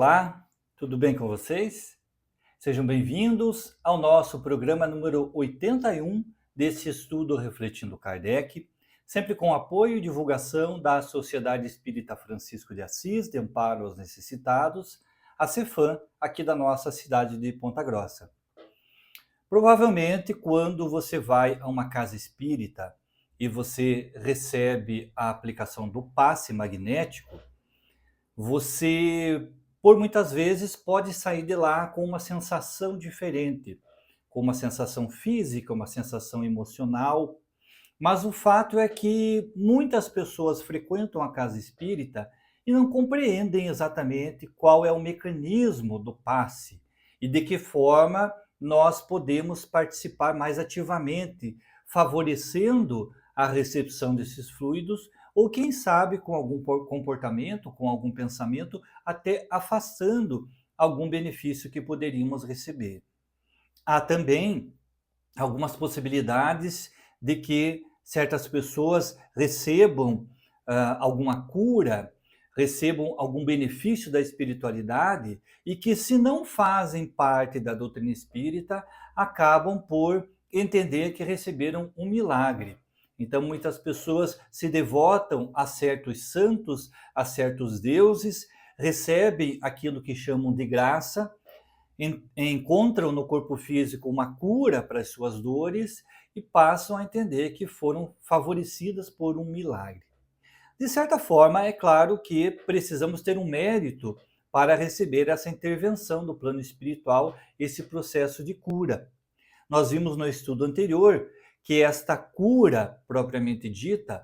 Olá, tudo bem com vocês? Sejam bem-vindos ao nosso programa número 81 desse estudo Refletindo Kardec, sempre com apoio e divulgação da Sociedade Espírita Francisco de Assis, de Amparo aos Necessitados, a CEFAM, aqui da nossa cidade de Ponta Grossa. Provavelmente, quando você vai a uma casa espírita e você recebe a aplicação do passe magnético, você, por muitas vezes, pode sair de lá com uma sensação diferente, com uma sensação física, uma sensação emocional. Mas o fato é que muitas pessoas frequentam a casa espírita e não compreendem exatamente qual é o mecanismo do passe e de que forma nós podemos participar mais ativamente, favorecendo a recepção desses fluidos, ou quem sabe com algum comportamento, com algum pensamento, até afastando algum benefício que poderíamos receber. Há também algumas possibilidades de que certas pessoas recebam alguma cura, recebam algum benefício da espiritualidade e que, se não fazem parte da doutrina espírita, acabam por entender que receberam um milagre. Então, muitas pessoas se devotam a certos santos, a certos deuses, recebem aquilo que chamam de graça, encontram no corpo físico uma cura para as suas dores e passam a entender que foram favorecidas por um milagre. De certa forma, é claro que precisamos ter um mérito para receber essa intervenção do plano espiritual, esse processo de cura. Nós vimos no estudo anterior que esta cura propriamente dita,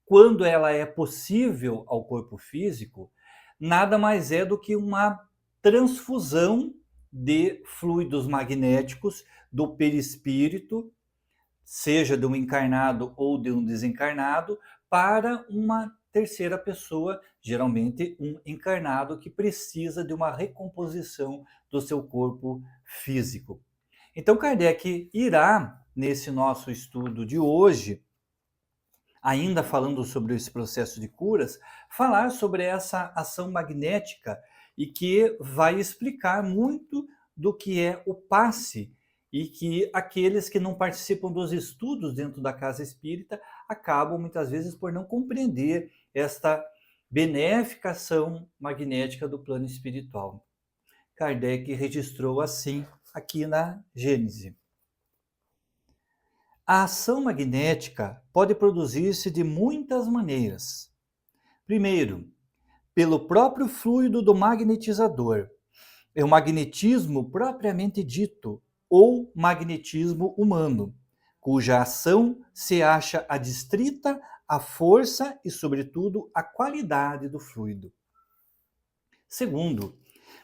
quando ela é possível ao corpo físico, nada mais é do que uma transfusão de fluidos magnéticos do perispírito, seja de um encarnado ou de um desencarnado, para uma terceira pessoa, geralmente um encarnado que precisa de uma recomposição do seu corpo físico. Então, Kardec irá, nesse nosso estudo de hoje, ainda falando sobre esse processo de curas, falar sobre essa ação magnética e que vai explicar muito do que é o passe e que aqueles que não participam dos estudos dentro da casa espírita acabam muitas vezes por não compreender esta benéfica ação magnética do plano espiritual. Kardec registrou assim aqui na Gênese. A ação magnética pode produzir-se de muitas maneiras. Primeiro, pelo próprio fluido do magnetizador. É o magnetismo propriamente dito, ou magnetismo humano, cuja ação se acha adstrita à força e, sobretudo, à qualidade do fluido. Segundo,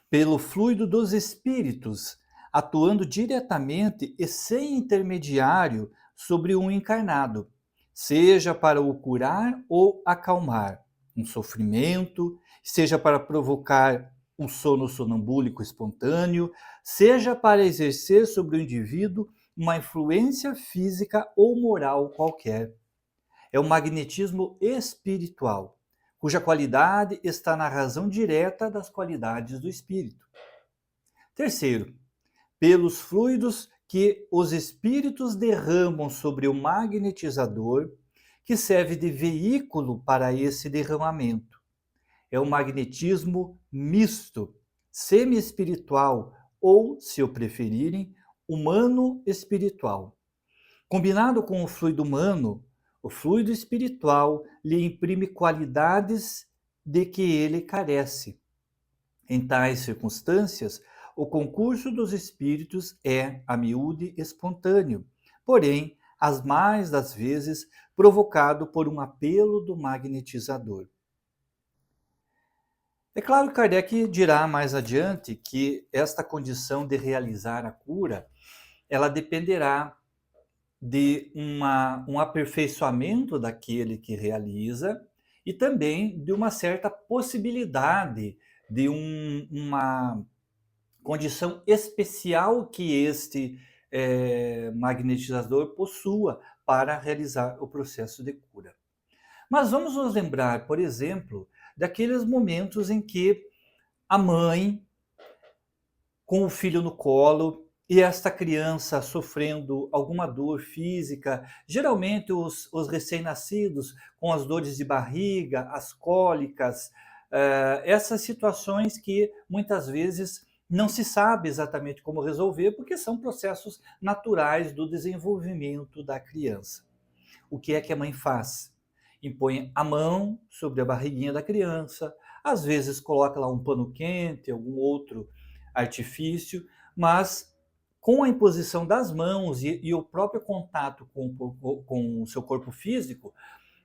pelo fluido dos espíritos, atuando diretamente e sem intermediário sobre um encarnado, seja para o curar ou acalmar um sofrimento, seja para provocar um sono sonambúlico espontâneo, seja para exercer sobre o indivíduo uma influência física ou moral qualquer. É o magnetismo espiritual, cuja qualidade está na razão direta das qualidades do espírito. Terceiro, pelos fluidos que os espíritos derramam sobre o magnetizador, que serve de veículo para esse derramamento. É o magnetismo misto, semi-espiritual ou, se o preferirem, humano-espiritual. Combinado com o fluido humano, o fluido espiritual lhe imprime qualidades de que ele carece. Em tais circunstâncias, o concurso dos espíritos é, a miúde, espontâneo, porém, as mais das vezes, provocado por um apelo do magnetizador. É claro que Kardec dirá mais adiante que esta condição de realizar a cura, ela dependerá de um aperfeiçoamento daquele que realiza e também de uma certa possibilidade de uma condição especial que este magnetizador possua para realizar o processo de cura. Mas vamos nos lembrar, por exemplo, daqueles momentos em que a mãe com o filho no colo e esta criança sofrendo alguma dor física, geralmente os recém-nascidos com as dores de barriga, as cólicas, essas situações que muitas vezes não se sabe exatamente como resolver, porque são processos naturais do desenvolvimento da criança. O que é que a mãe faz? Impõe a mão sobre a barriguinha da criança, às vezes coloca lá um pano quente, algum outro artifício, mas com a imposição das mãos e o próprio contato com o seu corpo físico,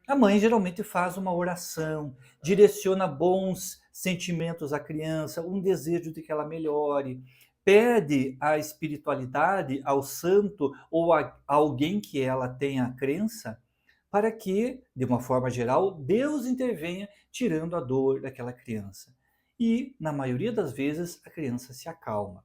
a mãe geralmente faz uma oração, direciona bons sentimentos à criança, um desejo de que ela melhore, pede à espiritualidade, ao santo ou a alguém que ela tenha crença, para que, de uma forma geral, Deus intervenha tirando a dor daquela criança. E, na maioria das vezes, a criança se acalma.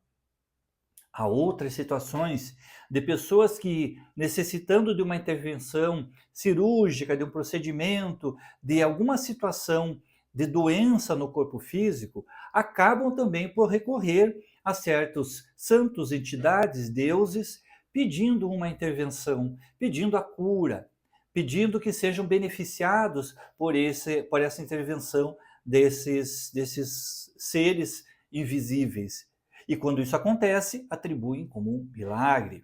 Há outras situações de pessoas que, necessitando de uma intervenção cirúrgica, de um procedimento, de alguma situação de doença no corpo físico, acabam também por recorrer a certos santos, entidades, deuses, pedindo uma intervenção, pedindo a cura, pedindo que sejam beneficiados por essa intervenção desses seres invisíveis. E quando isso acontece, atribuem como um milagre.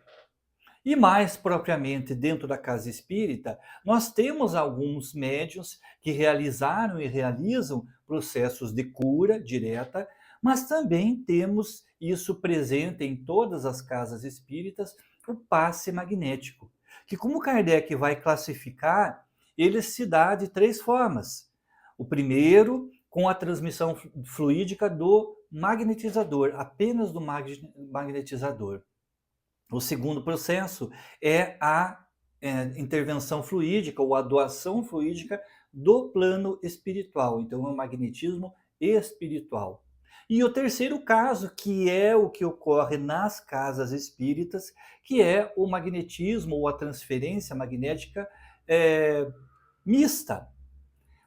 E mais propriamente dentro da casa espírita, nós temos alguns médiuns que realizaram e realizam processos de cura direta, mas também temos isso presente em todas as casas espíritas, o passe magnético, que como Kardec vai classificar, ele se dá de três formas. O primeiro, com a transmissão fluídica do magnetizador, apenas do magnetizador. O segundo processo é a intervenção fluídica ou a doação fluídica do plano espiritual. Então, é um magnetismo espiritual. E o terceiro caso, que é o que ocorre nas casas espíritas, que é o magnetismo ou a transferência magnética mista,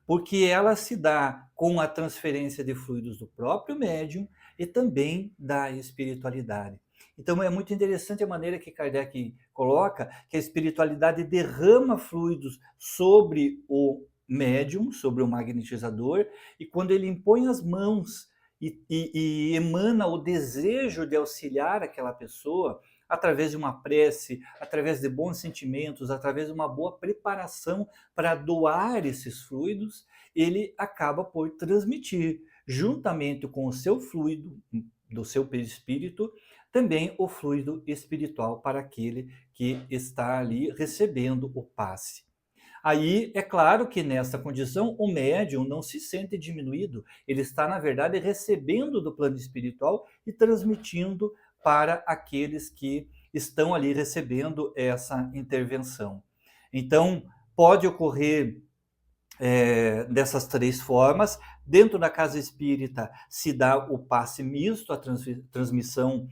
porque ela se dá com a transferência de fluidos do próprio médium e também da espiritualidade. Então é muito interessante a maneira que Kardec coloca que a espiritualidade derrama fluidos sobre o médium, sobre o magnetizador, e quando ele impõe as mãos e emana o desejo de auxiliar aquela pessoa, através de uma prece, através de bons sentimentos, através de uma boa preparação para doar esses fluidos, ele acaba por transmitir, juntamente com o seu fluido, do seu perispírito, também o fluido espiritual para aquele que está ali recebendo o passe. Aí, é claro que nessa condição, o médium não se sente diminuído, ele está, na verdade, recebendo do plano espiritual e transmitindo para aqueles que estão ali recebendo essa intervenção. Então, pode ocorrer dessas três formas. Dentro da casa espírita se dá o passe misto, a transmissão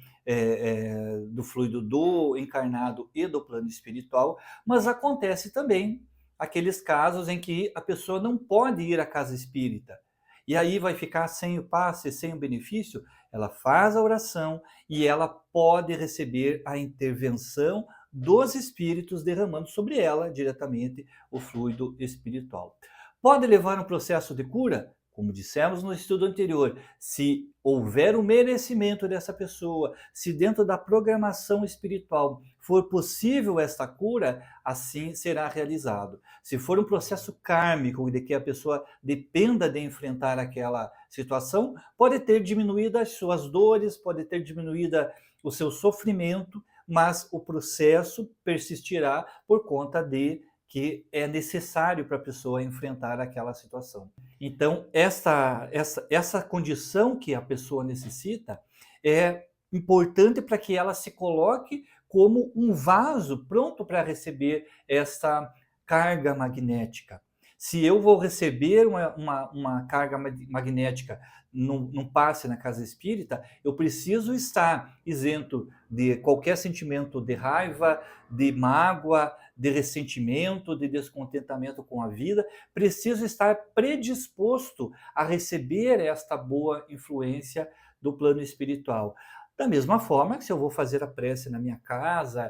do fluido do encarnado e do plano espiritual, mas acontece também aqueles casos em que a pessoa não pode ir à casa espírita. E aí vai ficar sem o passe, sem o benefício, ela faz a oração e ela pode receber a intervenção dos espíritos derramando sobre ela diretamente o fluido espiritual. Pode levar um processo de cura? Como dissemos no estudo anterior, se houver o merecimento dessa pessoa, se dentro da programação espiritual for possível esta cura, assim será realizado. Se for um processo kármico de que a pessoa dependa de enfrentar aquela situação, pode ter diminuído as suas dores, pode ter diminuído o seu sofrimento, mas o processo persistirá por conta de que é necessário para a pessoa enfrentar aquela situação. Então, essa condição que a pessoa necessita é importante para que ela se coloque como um vaso pronto para receber essa carga magnética. Se eu vou receber uma carga magnética num passe na casa espírita, eu preciso estar isento de qualquer sentimento de raiva, de mágoa, de ressentimento, de descontentamento com a vida, preciso estar predisposto a receber esta boa influência do plano espiritual. Da mesma forma que se eu vou fazer a prece na minha casa,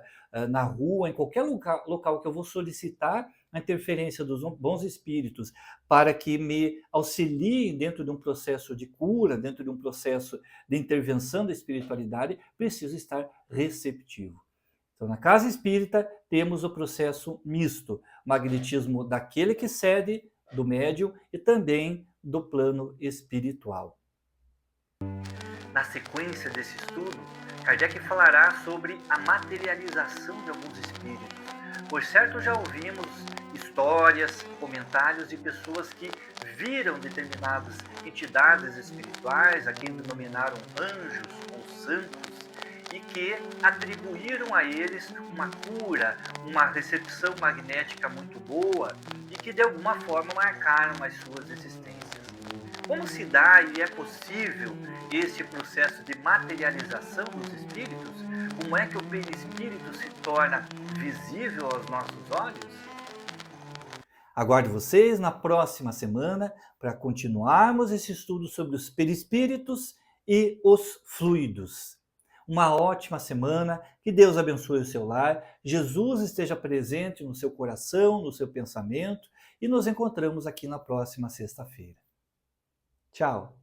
na rua, em qualquer local que eu vou solicitar a interferência dos bons espíritos para que me auxiliem dentro de um processo de cura, dentro de um processo de intervenção da espiritualidade, preciso estar receptivo. Então, na casa espírita, temos o processo misto, magnetismo daquele que cede, do médium, e também do plano espiritual. Na sequência desse estudo, Kardec falará sobre a materialização de alguns espíritos. Por certo, já ouvimos histórias, comentários de pessoas que viram determinadas entidades espirituais, a quem denominaram anjos ou santos, e que atribuíram a eles uma cura, uma recepção magnética muito boa e que de alguma forma marcaram as suas existências. Como se dá e é possível esse processo de materialização dos espíritos? Como é que o perispírito se torna visível aos nossos olhos? Aguardo vocês na próxima semana para continuarmos esse estudo sobre os perispíritos e os fluidos. Uma ótima semana, que Deus abençoe o seu lar, Jesus esteja presente no seu coração, no seu pensamento, e nos encontramos aqui na próxima sexta-feira. Tchau!